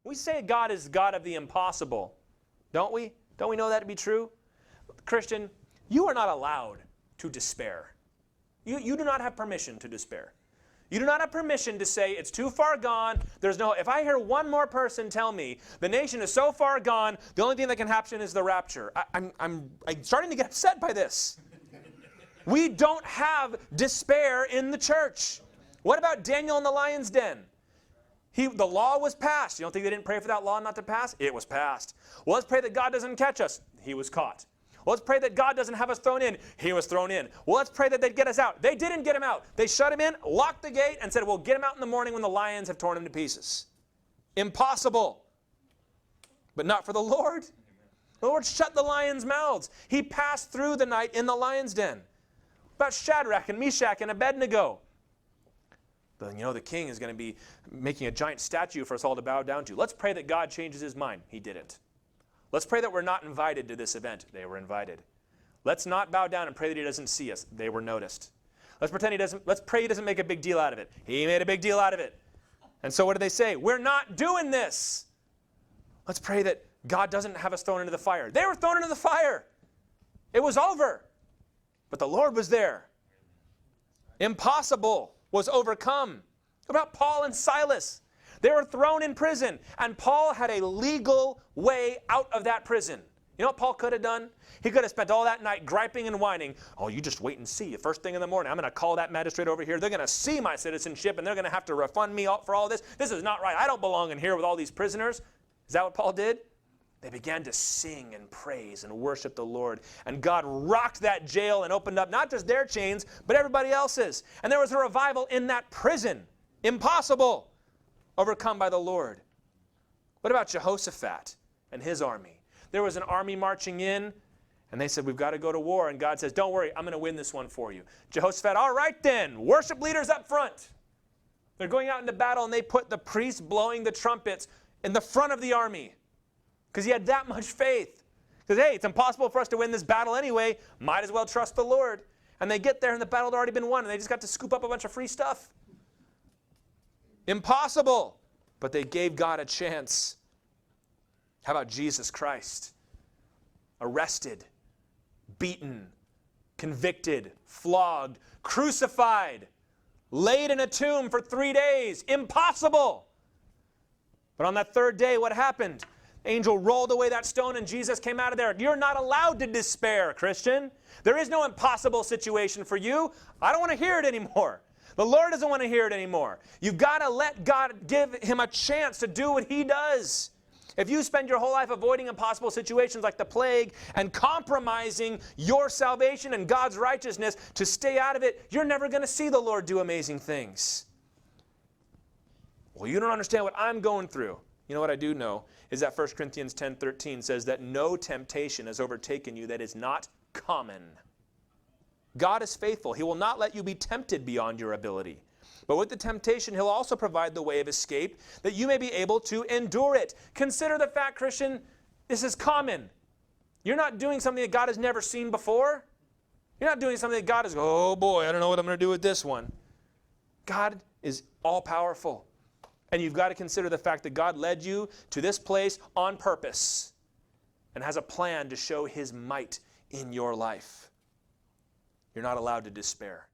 We say God is God of the impossible, don't we? Don't we know that to be true? Christian, you are not allowed to despair. You do not have permission to despair. You do not have permission to say it's too far gone. There's no. If I hear one more person tell me the nation is so far gone, the only thing that can happen is the rapture. I'm starting to get upset by this. We don't have despair in the church. What about Daniel in the lion's den? The law was passed. You don't think they didn't pray for that law not to pass? It was passed. Well, let's pray that God doesn't catch us. He was caught. Well, let's pray that God doesn't have us thrown in. He was thrown in. Well, let's pray that they'd get us out. They didn't get him out. They shut him in, locked the gate, and said, we'll get him out in the morning when the lions have torn him to pieces. Impossible. But not for the Lord. The Lord shut the lions' mouths. He passed through the night in the lion's den. What about Shadrach and Meshach and Abednego? But, the king is going to be making a giant statue for us all to bow down to. Let's pray that God changes his mind. He didn't. Let's pray that we're not invited to this event. They were invited. Let's not bow down and pray that he doesn't see us. They were noticed. Let's pray he doesn't make a big deal out of it. He made a big deal out of it. And so what do they say? We're not doing this. Let's pray that God doesn't have us thrown into the fire. They were thrown into the fire. It was over. But the Lord was there. Impossible was overcome. What about Paul and Silas? They were thrown in prison, and Paul had a legal way out of that prison. You know what Paul could have done? He could have spent all that night griping and whining. Oh, you just wait and see. First thing in the morning, I'm going to call that magistrate over here. They're going to see my citizenship, and they're going to have to refund me for all this. This is not right. I don't belong in here with all these prisoners. Is that what Paul did? They began to sing and praise and worship the Lord. And God rocked that jail and opened up not just their chains, but everybody else's. And there was a revival in that prison. Impossible. Overcome by the Lord. What about Jehoshaphat and his army? There was an army marching in, and they said, we've got to go to war. And God says, don't worry, I'm going to win this one for you. Jehoshaphat, all right then, worship leaders up front. They're going out into battle, and they put the priests blowing the trumpets in the front of the army because he had that much faith. Because, hey, it's impossible for us to win this battle anyway. Might as well trust the Lord. And they get there, and the battle had already been won, and they just got to scoop up a bunch of free stuff. Impossible. But they gave God a chance. How about Jesus Christ? Arrested, beaten, convicted, flogged, crucified, laid in a tomb for 3 days. Impossible. But on that third day, what happened? The angel rolled away that stone and Jesus came out of there. You're not allowed to despair, Christian. There is no impossible situation for you. I don't want to hear it anymore. The Lord doesn't want to hear it anymore. You've got to let God give him a chance to do what he does. If you spend your whole life avoiding impossible situations like the plague and compromising your salvation and God's righteousness to stay out of it, you're never going to see the Lord do amazing things. Well, you don't understand what I'm going through. You know what I do know is that 1 Corinthians 10:13 says that no temptation has overtaken you that is not common. God is faithful. He will not let you be tempted beyond your ability. But with the temptation, he'll also provide the way of escape that you may be able to endure it. Consider the fact, Christian, this is common. You're not doing something that God has never seen before. You're not doing something that God is, oh boy, I don't know what I'm going to do with this one. God is all-powerful. And you've got to consider the fact that God led you to this place on purpose and has a plan to show his might in your life. You're not allowed to despair.